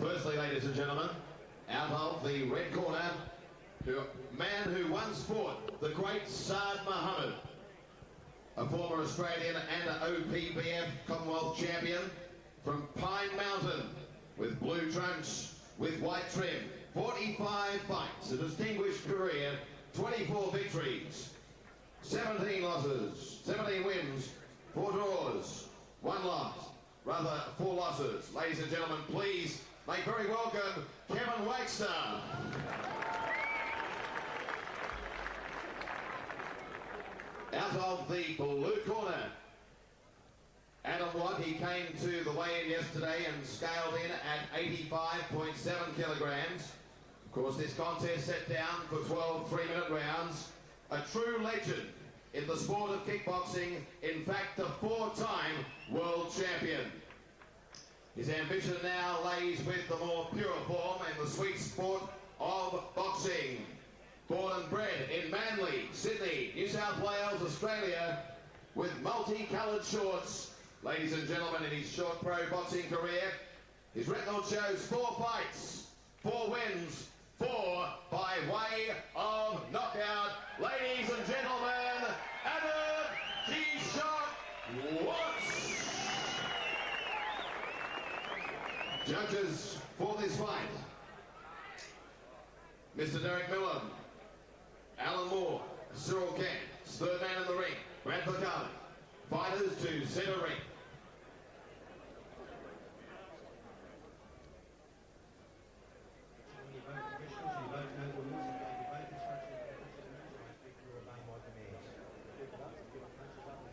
Firstly, ladies and gentlemen, out of the red corner, man who once fought the great Saad Muhammad, a former Australian and OPBF Commonwealth champion from Pine Mountain, with blue trunks, with white trim, 45 fights, a distinguished career, 24 victories, 17 losses, 17 wins, 4 draws, 1 loss, rather 4 losses. Ladies and gentlemen, please make very welcome Kevin Wagstaff. Out of the blue corner, Adam Watt, he came to the weigh-in yesterday and scaled in at 85.7 kilograms. Of course, this contest set down for 12 3-minute rounds. A true legend in the sport of kickboxing, in fact, a 4-time world champion. His ambition now lays with the more pure form and the sweet sport of boxing. Born and bred in Manly, Sydney, New South Wales, Australia, with multicoloured shorts. Ladies and gentlemen, in his short pro boxing career, his record shows 4 fights, 4 wins, 4 by way of knockout. Ladies and gentlemen, Adam G-Shock Watts. Judges for this fight, Mr. Derek Miller, Alan Moore, Cyril Kent, third man in the ring, Brad Picard. Fighters to centre ring.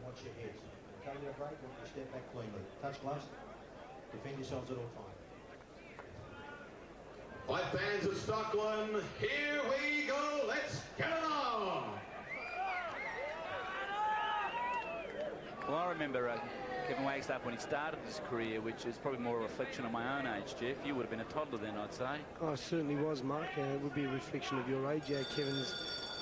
Watch your heads. Cover your break and step back cleanly. Touch gloves. Defend yourselves at all times. Fight fans of Stockland, here we go. Let's get it on. Well, I remember Kevin Wagstaff when he started his career, which is probably more a reflection of my own age, Jeff. You would have been a toddler then, I'd say. Oh, it certainly was, Mark. It would be a reflection of your age. Kevin's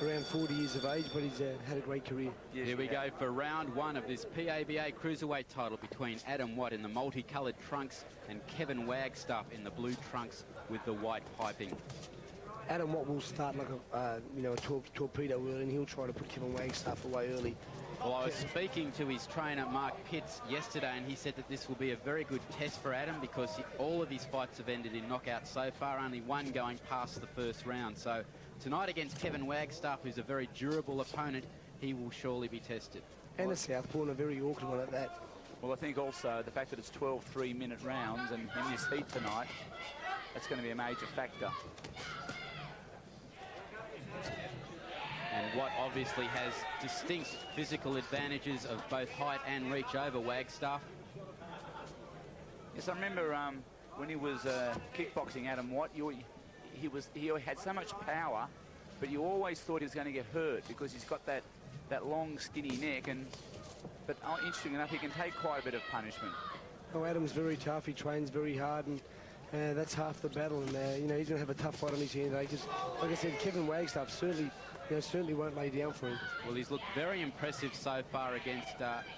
around 40 years of age, but he's had a great career. Yes, here we go for round 1 of this PABA Cruiserweight title between Adam Watt in the multicoloured trunks and Kevin Wagstaff in the blue trunks with the white piping. Adam Watt will start like a torpedo early, and he'll try to put Kevin Wagstaff away early. Well, I was speaking to his trainer, Mark Pitts, yesterday, and he said that this will be a very good test for Adam because all of his fights have ended in knockouts so far, only one going past the first round. So tonight against Kevin Wagstaff, who's a very durable opponent, he will surely be tested. And a southpaw, and a very awkward one at that. Well, I think also the fact that it's 12 3-minute rounds and in this heat tonight, that's going to be a major factor. And Watt obviously has distinct physical advantages of both height and reach over Wagstaff. Yes, I remember when he was kickboxing Adam Watt, he had so much power, but you always thought he was going to get hurt because he's got that long, skinny neck. But interesting enough, he can take quite a bit of punishment. Oh, Adam's very tough. He trains very hard, and that's half the battle. And he's going to have a tough fight on his hand today. Because, like I said, Kevin Wagstaff certainly won't lay down for him. Well, he's looked very impressive so far against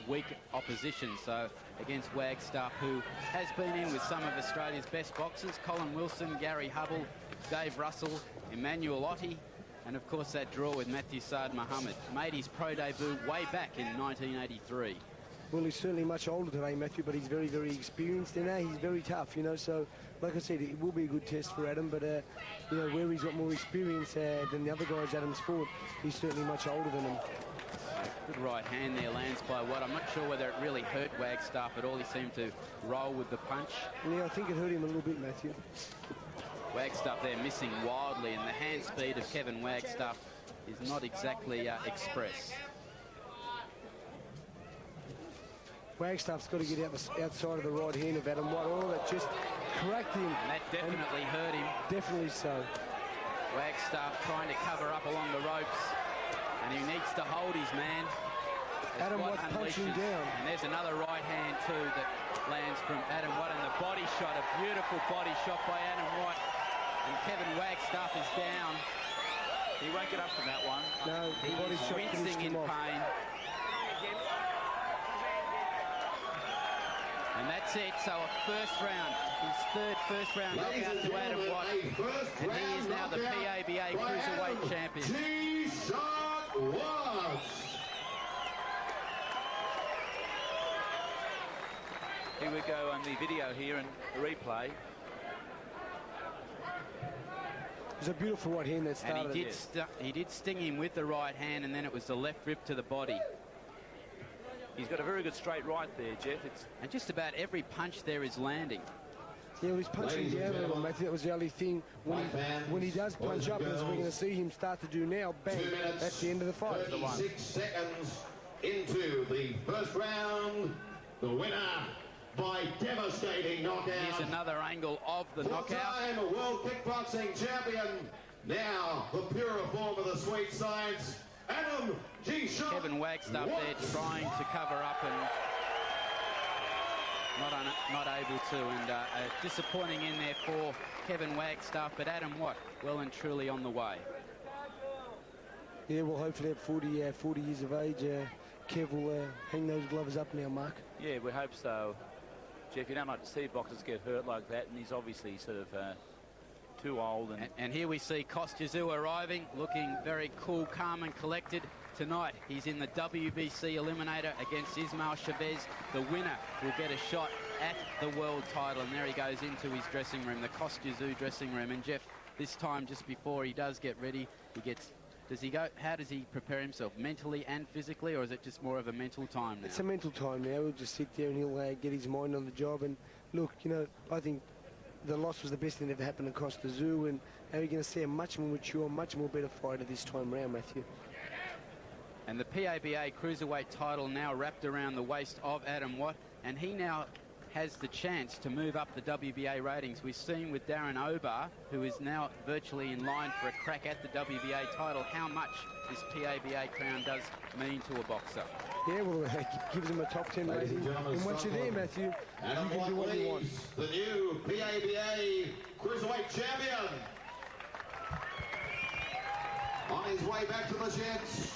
weak opposition. So against Wagstaff, who has been in with some of Australia's best boxers, Colin Wilson, Gary Hubble, Dave Russell, Emmanuel Ottey, and of course that draw with Matthew Saad Muhammad. Made his pro debut way back in 1983. Well, he's certainly much older today, Matthew, but he's very, very experienced, and he's very tough, so like I said, it will be a good test for Adam, but where he's got more experience than the other guys Adam's fought, he's certainly much older than him. Good right hand there lands by Watt. I'm not sure whether it really hurt Wagstaff at all. He seemed to roll with the punch. Yeah, I think it hurt him a little bit, Matthew. Wagstaff there missing wildly, and the hand speed of Kevin Wagstaff is not exactly express. Wagstaff's got to get outside of the right hand of Adam Watt. Oh, that just cracked him. And that definitely hurt him. Definitely so. Wagstaff trying to cover up along the ropes, and he needs to hold his man. Adam Watt punching down. And there's another right hand too that lands from Adam Watt, and the body shot, a beautiful body shot by Adam Watt. And Kevin Wagstaff is down. He won't get up from that one. No, the body shot wincing in pain. And that's it. So a first round, his third first round knockout to Adam Watt. And he is now the PABA Cruiserweight champion. G-Shot Watts. Here we go on the video here and the replay. It was a beautiful right hand that started. And he did sting him with the right hand, and then it was the left rip to the body. He's got a very good straight right there, Jeff. And just about every punch there is landing. Yeah, he's punching down a little, Matthew. That was the only thing. When he does punch up, as we're going to see him start to do now, bang, that's the end of the fight. 36 seconds into the first round. The winner by devastating knockout. Here's another angle of the knockout. Four-time world kickboxing champion. Now the purer form of the sweet science, Adam G-Shot Kevin Wagstaff there trying to cover up and not able to, and disappointing in there for Kevin Wagstaff, but Adam Watt well and truly on the way. Yeah, well, hopefully at 40 years of age, Kev will hang those gloves up now, Mark. Yeah, we hope so. Jeff, you don't like to see boxers get hurt like that, and he's obviously sort of too old. And here we see Kostyazu arriving, looking very cool, calm and collected. Tonight, he's in the WBC Eliminator against Ismail Chavez. The winner will get a shot at the world title. And there he goes into his dressing room, the Kostyazu dressing room. And Jeff, this time, just before he does get ready, how does he prepare himself, mentally and physically, or is it just more of a mental time now? It's a mental time now. He'll just sit there and he'll get his mind on the job. And look, you know, I think the loss was the best thing that ever happened to Kostyazu, and we're going to see a much more mature, much more better fighter this time round, Matthew. And the PABA Cruiserweight title now wrapped around the waist of Adam Watt, and he now has the chance to move up the WBA ratings. We've seen with Darren Obar, who is now virtually in line for a crack at the WBA title, how much this PABA crown does mean to a boxer. Yeah, well, it gives him a top 10 rating. And once you're there, Matthew, you can do what you want. The new PABA Cruiserweight champion. On his way back to the sheds.